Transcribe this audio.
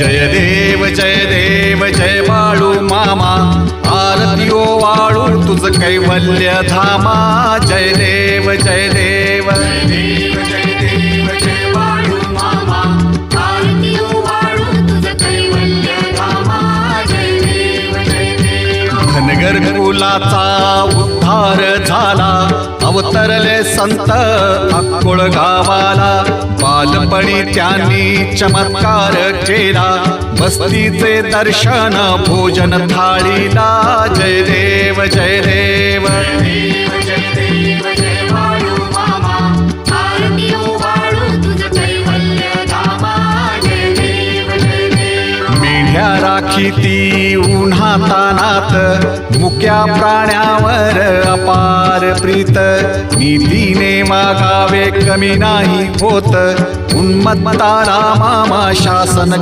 जय देव जय बाळू मामा, आरती वाळू तुझ कैवल्य धामा। जय देव जय देव जय देव जय देव जय बाळू मामा, आरती वाळू तुझ कैवल्य धामा। जय देव जय देव। धनगर कुलाचा उद्धार झाला, अवतरले संत अक्कोळ गावाला। बालपणी त्यांनी चमत्कार केला, बस्तीचे दर्शन भोजन थाळीला। जय देव जय देव जय देव जय देव जय बाळू मामा, आरती वाळू तुझ कैवल्य धामा। जय देव जय देव। मेढ्या राखीती उन्हातानात, मुक्या प्राण्यावर अपार प्रीत। नीतीने वागावे कमी नाही होत, उन्मत्ताला मामा शासन